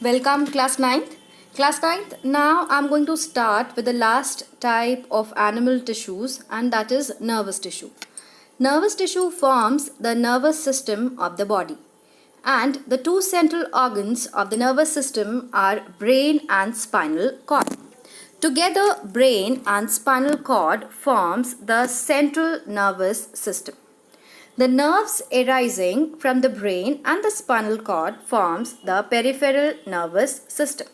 Welcome class 9th. Class 9th, now I'm going to start with the last type of animal tissues, and that is nervous tissue. Nervous tissue forms the nervous system of the body, and the two central organs of the nervous system are brain and spinal cord. Together, brain and spinal cord forms the central nervous system. The nerves arising from the brain and the spinal cord forms the peripheral nervous system.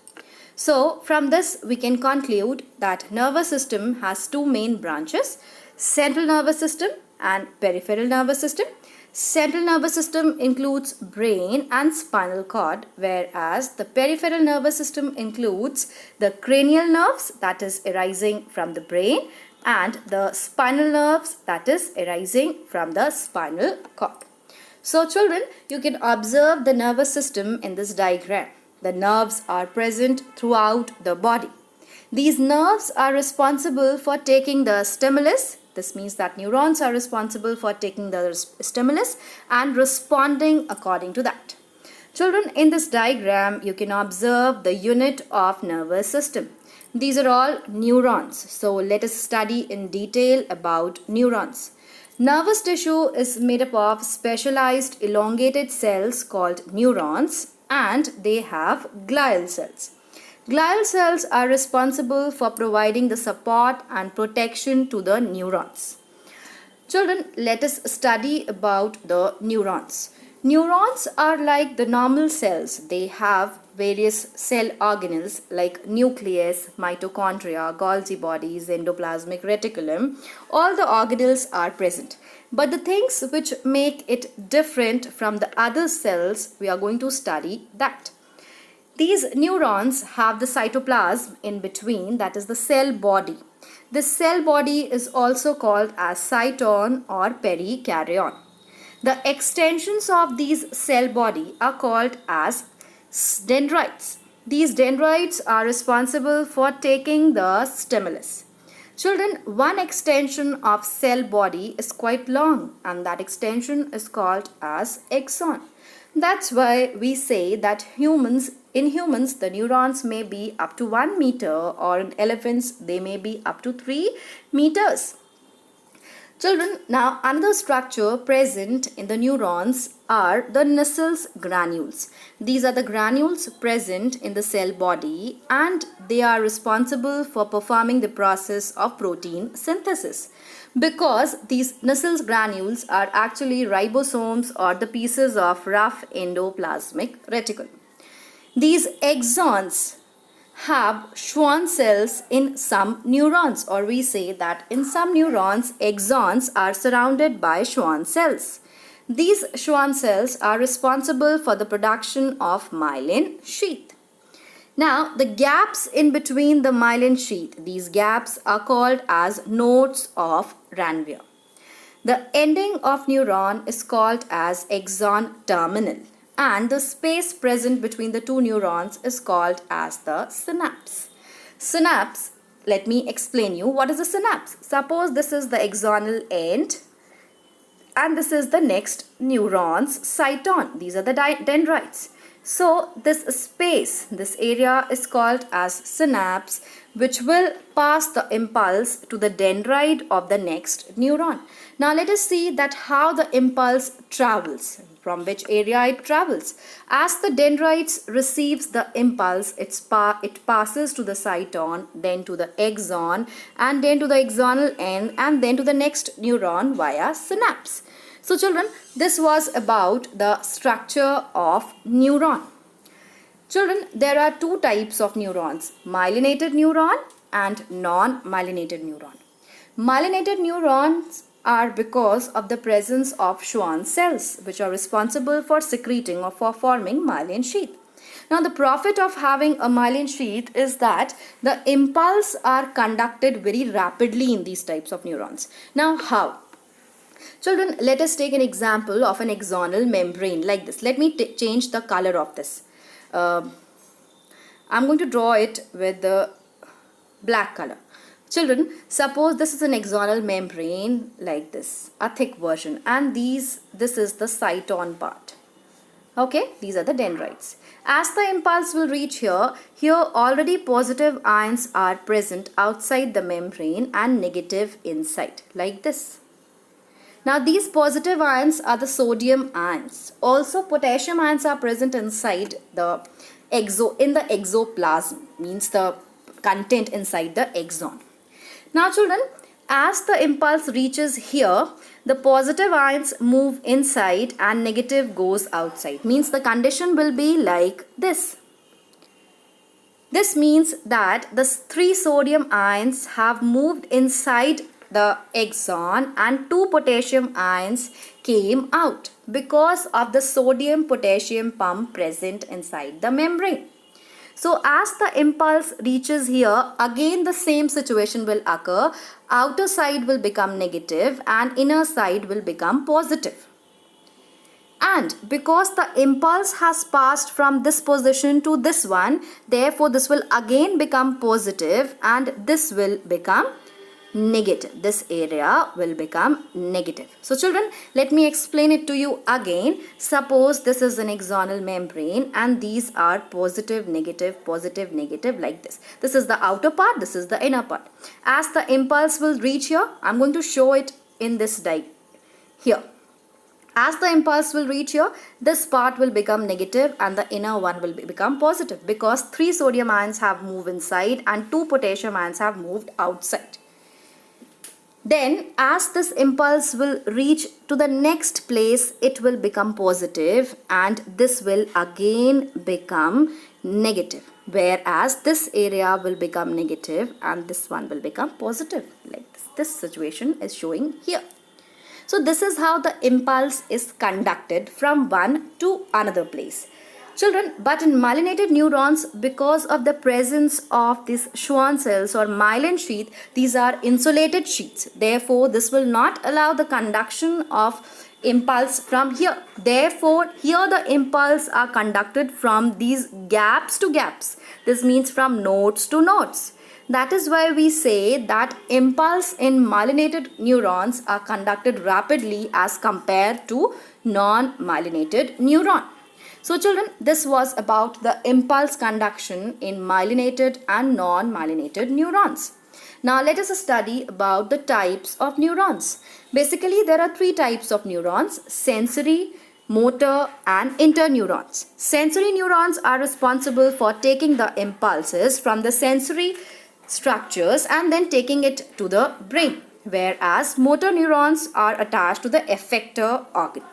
So, from this we can conclude that nervous system has two main branches, central nervous system and peripheral nervous system. Central nervous system includes brain and spinal cord, whereas the peripheral nervous system includes the cranial nerves, that is arising from the brain, and the spinal nerves, that is arising from the spinal cord. So children, you can observe the nervous system in this diagram. The nerves are present throughout the body. These nerves are responsible for taking the stimulus. This means that neurons are responsible for taking the stimulus and responding according to that. Children, in this diagram, you can observe the unit of nervous system. These are all neurons. So let us study in detail about neurons. Nervous tissue is made up of specialized elongated cells called neurons, and they have glial cells. Glial cells are responsible for providing the support and protection to the neurons. Children, let us study about the neurons. Neurons are like the normal cells. They have various cell organelles like nucleus, mitochondria, Golgi bodies, endoplasmic reticulum. All the organelles are present. But the things which make it different from the other cells, we are going to study that. These neurons have the cytoplasm in between, that is the cell body. This cell body is also called as cyton or perikaryon. The extensions of these cell body are called as dendrites. These dendrites are responsible for taking the stimulus. Children, one extension of cell body is quite long, and that extension is called as axon. That's why we say that in humans the neurons may be up to 1 meter, or in elephants they may be up to 3 meters. Children, now another structure present in the neurons are the Nissls granules. These are the granules present in the cell body, and they are responsible for performing the process of protein synthesis. Because these Nissls granules are actually ribosomes or the pieces of rough endoplasmic reticulum. These axons have Schwann cells in some neurons, or we say that in some neurons axons are surrounded by Schwann cells. These Schwann cells are responsible for the production of myelin sheath. Now, the gaps in between the myelin sheath, these gaps are called as nodes of Ranvier. The ending of neuron is called as axon terminal, and the space present between the two neurons is called as the synapse. Synapse, let me explain you what is a synapse. Suppose this is the axonal end, and this is the next neuron's cyton. These are the dendrites. So this space, this area is called as synapse, which will pass the impulse to the dendrite of the next neuron. Now let us see that how the impulse travels, from which area it travels. As the dendrites receives the impulse, it passes to the cyton, then to the axon, and then to the axonal end, and then to the next neuron via synapse. So children, this was about the structure of neuron. Children, there are two types of neurons, myelinated neuron and non-myelinated neuron. Myelinated neurons are because of the presence of Schwann cells, which are responsible for secreting or for forming myelin sheath. Now, the profit of having a myelin sheath is that the impulse are conducted very rapidly in these types of neurons. Now, how? Children, let us take an example of an axonal membrane like this. Let me change the color of this. I'm going to draw it with the black color. Children, suppose this is an axonal membrane like this, a thick version, and this is the cyton part. Okay, these are the dendrites. As the impulse will reach here, already positive ions are present outside the membrane and negative inside, like this. Now these positive ions are the sodium ions. Also potassium ions are present inside the in the exoplasm, means the content inside the exon. Now children, as the impulse reaches here, the positive ions move inside and negative goes outside. Means the condition will be like this. This means that the 3 sodium ions have moved inside the exon and 2 potassium ions came out because of the sodium potassium pump present inside the membrane. So as the impulse reaches here, again the same situation will occur. Outer side will become negative and inner side will become positive. And because the impulse has passed from this position to this one, therefore this will again become positive and this will become negative. This area will become negative. So children, let me explain it to you again. Suppose this is an axonal membrane and these are positive, negative, like this. This is the outer part, this is the inner part. As the impulse will reach here, I'm going to show it in this diagram here. As the impulse will reach here, this part will become negative and the inner one will become positive because 3 sodium ions have moved inside and 2 potassium ions have moved outside. Then as this impulse will reach to the next place, it will become positive and this will again become negative. Whereas this area will become negative and this one will become positive, like this. This situation is showing here. So this is how the impulse is conducted from one to another place. Children, but in myelinated neurons, because of the presence of these Schwann cells or myelin sheath, these are insulated sheaths. Therefore, this will not allow the conduction of impulse from here. Therefore, here the impulse are conducted from these gaps to gaps. This means from nodes to nodes. That is why we say that impulse in myelinated neurons are conducted rapidly as compared to non-myelinated neuron. So children, this was about the impulse conduction in myelinated and non-myelinated neurons. Now let us study about the types of neurons. Basically, there are 3 types of neurons: sensory, motor and interneurons. Sensory neurons are responsible for taking the impulses from the sensory structures and then taking it to the brain, whereas motor neurons are attached to the effector organ.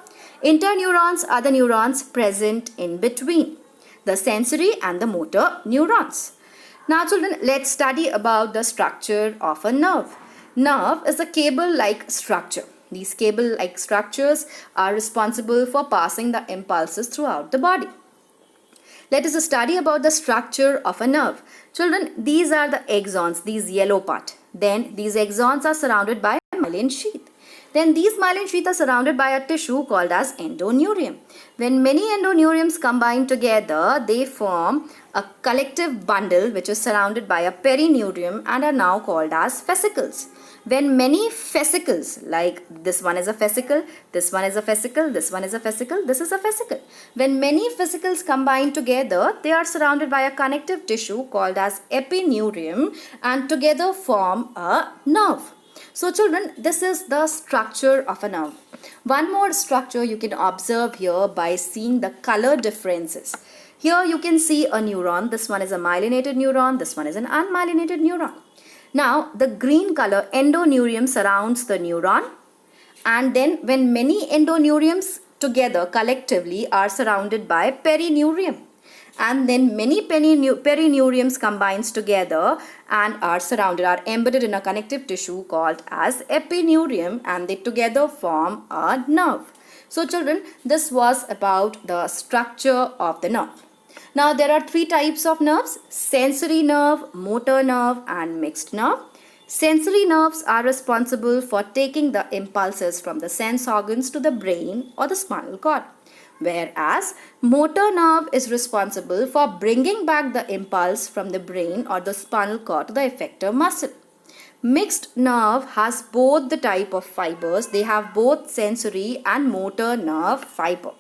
Interneurons are the neurons present in between the sensory and the motor neurons. Now children, let's study about the structure of a nerve. Nerve is a cable-like structure. These cable-like structures are responsible for passing the impulses throughout the body. Let us study about the structure of a nerve. Children, these are the axons, these yellow part. Then these axons are surrounded by a myelin sheath. Then these myelin sheaths are surrounded by a tissue called as endoneurium. When many endoneuriums combine together, they form a collective bundle which is surrounded by a perineurium and are now called as vesicles. When many vesicles, like this one is a vesicle, this one is a vesicle, this one is a vesicle, this is a vesicle. When many vesicles combine together, they are surrounded by a connective tissue called as epineurium and together form a nerve. So children, this is the structure of a nerve. One more structure you can observe here by seeing the color differences. Here you can see a neuron. This one is a myelinated neuron. This one is an unmyelinated neuron. Now the green color endoneurium surrounds the neuron, and then when many endoneuriums together collectively are surrounded by perineurium, and then many perineuriums combines together and are embedded in a connective tissue called as epineurium, and they together form a nerve. So children, this was about the structure of the nerve. Now there are 3 types of nerves: sensory nerve, motor nerve and mixed nerve. Sensory nerves are responsible for taking the impulses from the sense organs to the brain or the spinal cord, whereas motor nerve is responsible for bringing back the impulse from the brain or the spinal cord to the effector muscle. Mixed nerve has both the type of fibers. They have both sensory and motor nerve fiber.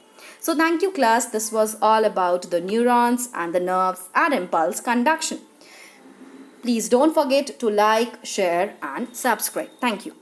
So thank you class. This was all about the neurons and the nerves and impulse conduction. Please don't forget to like, share and subscribe. Thank you.